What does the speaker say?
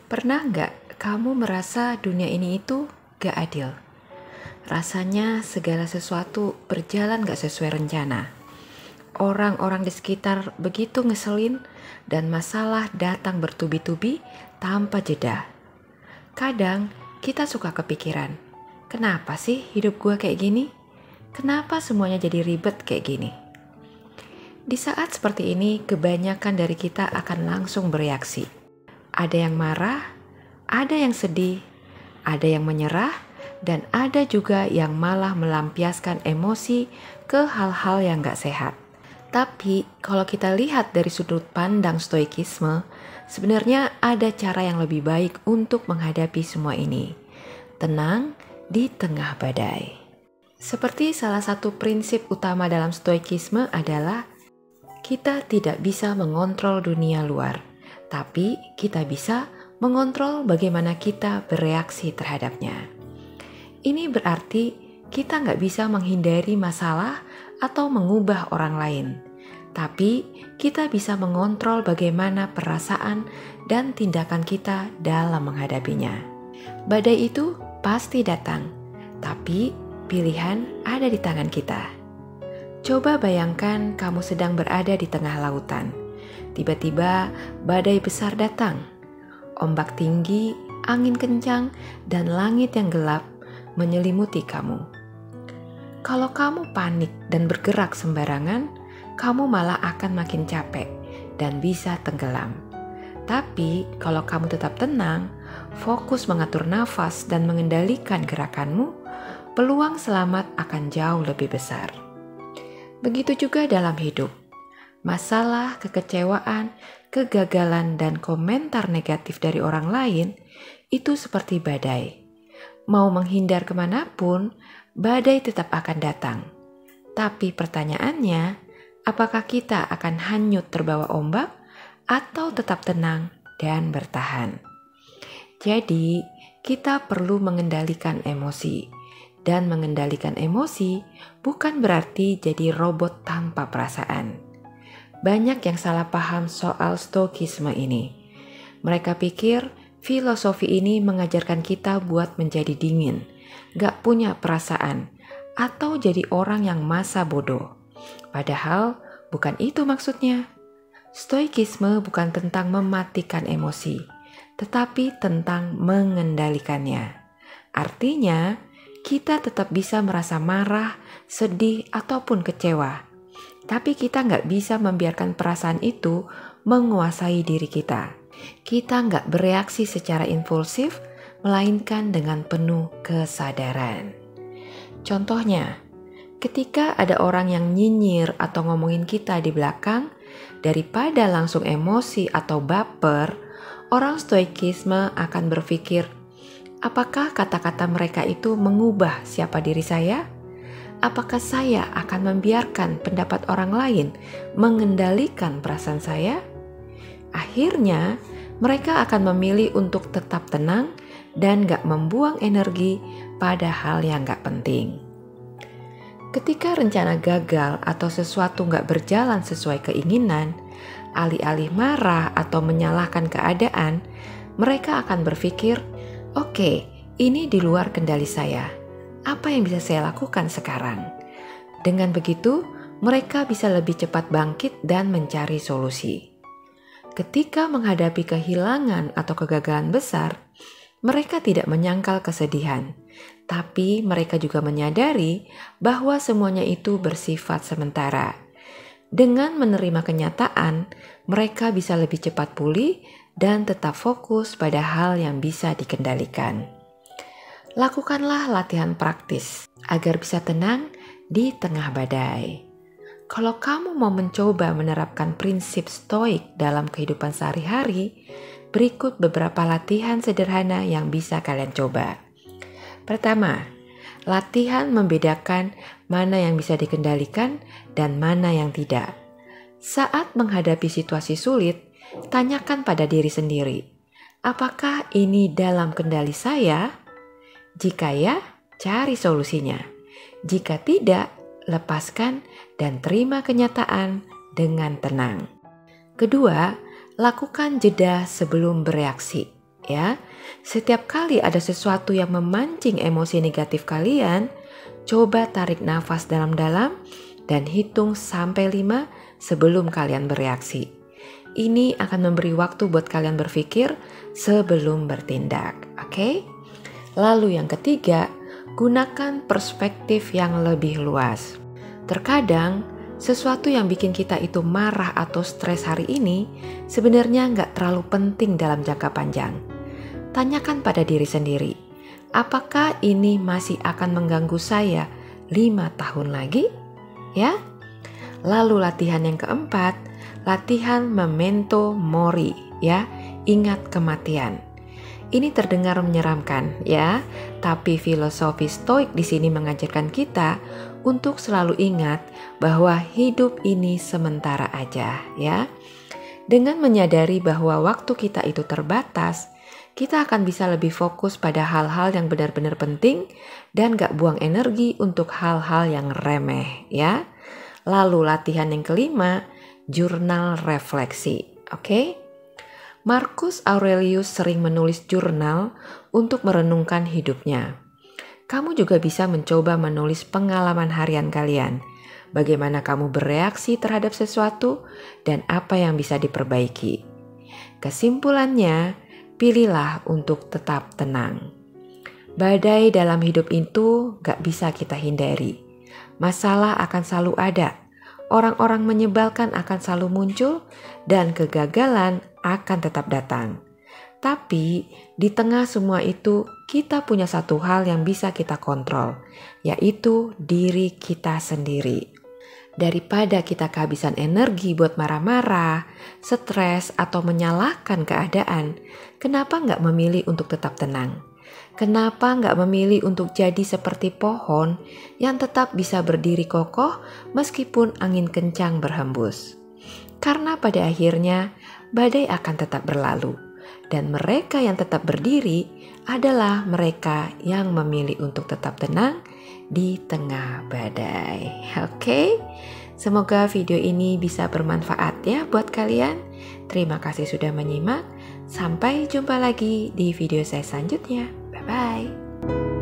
Pernah nggak kamu merasa dunia ini itu gak adil? Rasanya segala sesuatu berjalan gak sesuai rencana. Orang-orang di sekitar begitu ngeselin dan masalah datang bertubi-tubi tanpa jeda. Kadang kita suka kepikiran, kenapa sih hidup gue kayak gini? Kenapa semuanya jadi ribet kayak gini? Di saat seperti ini, kebanyakan dari kita akan langsung bereaksi. Ada yang marah, ada yang sedih, ada yang menyerah, dan ada juga yang malah melampiaskan emosi ke hal-hal yang gak sehat. Tapi kalau kita lihat dari sudut pandang stoikisme, sebenarnya ada cara yang lebih baik untuk menghadapi semua ini. Tenang di tengah badai. Seperti salah satu prinsip utama dalam stoikisme adalah kita tidak bisa mengontrol dunia luar, tapi kita bisa mengontrol bagaimana kita bereaksi terhadapnya. Ini berarti kita nggak bisa menghindari masalah atau mengubah orang lain, tapi kita bisa mengontrol bagaimana perasaan dan tindakan kita dalam menghadapinya. Badai itu pasti datang, tapi pilihan ada di tangan kita. Coba bayangkan kamu sedang berada di tengah lautan. Tiba-tiba badai besar datang. Ombak tinggi, angin kencang, dan langit yang gelap menyelimuti kamu. Kalau kamu panik dan bergerak sembarangan, kamu malah akan makin capek dan bisa tenggelam. Tapi kalau kamu tetap tenang, fokus mengatur nafas dan mengendalikan gerakanmu, peluang selamat akan jauh lebih besar. Begitu juga dalam hidup. Masalah, kekecewaan, kegagalan, dan komentar negatif dari orang lain itu seperti badai. Mau menghindar kemanapun, badai tetap akan datang. Tapi pertanyaannya, apakah kita akan hanyut terbawa ombak atau tetap tenang dan bertahan? Jadi, kita perlu mengendalikan emosi. Dan mengendalikan emosi bukan berarti jadi robot tanpa perasaan. Banyak yang salah paham soal stoikisme ini. Mereka pikir filosofi ini mengajarkan kita buat menjadi dingin, gak punya perasaan, atau jadi orang yang masa bodoh. Padahal bukan itu maksudnya. Stoikisme bukan tentang mematikan emosi, tetapi tentang mengendalikannya. Artinya, kita tetap bisa merasa marah, sedih, ataupun kecewa. Tapi kita nggak bisa membiarkan perasaan itu menguasai diri kita. Kita nggak bereaksi secara impulsif, melainkan dengan penuh kesadaran. Contohnya, ketika ada orang yang nyinyir atau ngomongin kita di belakang, daripada langsung emosi atau baper, orang stoikisme akan berpikir, apakah kata-kata mereka itu mengubah siapa diri saya? Apakah saya akan membiarkan pendapat orang lain mengendalikan perasaan saya? Akhirnya, mereka akan memilih untuk tetap tenang dan gak membuang energi pada hal yang gak penting. Ketika rencana gagal atau sesuatu gak berjalan sesuai keinginan, alih-alih marah atau menyalahkan keadaan, mereka akan berpikir, oke, ini di luar kendali saya. Apa yang bisa saya lakukan sekarang? Dengan begitu, mereka bisa lebih cepat bangkit dan mencari solusi. Ketika menghadapi kehilangan atau kegagalan besar, mereka tidak menyangkal kesedihan, tapi mereka juga menyadari bahwa semuanya itu bersifat sementara. Dengan menerima kenyataan, mereka bisa lebih cepat pulih dan tetap fokus pada hal yang bisa dikendalikan. Lakukanlah latihan praktis agar bisa tenang di tengah badai. Kalau kamu mau mencoba menerapkan prinsip stoik dalam kehidupan sehari-hari, berikut beberapa latihan sederhana yang bisa kalian coba. Pertama, latihan membedakan mana yang bisa dikendalikan dan mana yang tidak. Saat menghadapi situasi sulit, tanyakan pada diri sendiri, apakah ini dalam kendali saya? Jika ya, cari solusinya. Jika tidak, lepaskan dan terima kenyataan dengan tenang. Kedua, lakukan jeda sebelum bereaksi. ya. Setiap kali ada sesuatu yang memancing emosi negatif kalian, coba tarik nafas dalam-dalam dan hitung sampai 5 sebelum kalian bereaksi. Ini akan memberi waktu buat kalian berpikir sebelum bertindak, oke? Lalu yang ketiga, gunakan perspektif yang lebih luas. Terkadang, sesuatu yang bikin kita itu marah atau stres hari ini sebenarnya nggak terlalu penting dalam jangka panjang. Tanyakan pada diri sendiri, apakah ini masih akan mengganggu saya 5 tahun lagi? Ya. Lalu latihan yang keempat, latihan memento mori, ya. Ingat kematian. Ini terdengar menyeramkan, ya. Tapi filosofi Stoik di sini mengajarkan kita untuk selalu ingat bahwa hidup ini sementara aja, ya. Dengan menyadari bahwa waktu kita itu terbatas, kita akan bisa lebih fokus pada hal-hal yang benar-benar penting dan gak buang energi untuk hal-hal yang remeh, ya. Lalu latihan yang kelima, jurnal refleksi, oke? Marcus Aurelius sering menulis jurnal untuk merenungkan hidupnya. Kamu juga bisa mencoba menulis pengalaman harian kalian. Bagaimana kamu bereaksi terhadap sesuatu dan apa yang bisa diperbaiki. Kesimpulannya, pilihlah untuk tetap tenang. Badai dalam hidup itu gak bisa kita hindari. Masalah akan selalu ada. Orang-orang menyebalkan akan selalu muncul dan kegagalan akan tetap datang. Tapi di tengah semua itu kita punya satu hal yang bisa kita kontrol, yaitu diri kita sendiri. Daripada kita kehabisan energi buat marah-marah, stres, atau menyalahkan keadaan, kenapa nggak memilih untuk tetap tenang? Kenapa nggak memilih untuk jadi seperti pohon yang tetap bisa berdiri kokoh meskipun angin kencang berhembus? Karena pada akhirnya badai akan tetap berlalu. Dan mereka yang tetap berdiri adalah mereka yang memilih untuk tetap tenang di tengah badai. Oke? Semoga video ini bisa bermanfaat ya buat kalian. Terima kasih sudah menyimak. Sampai jumpa lagi di video saya selanjutnya. Bye-bye.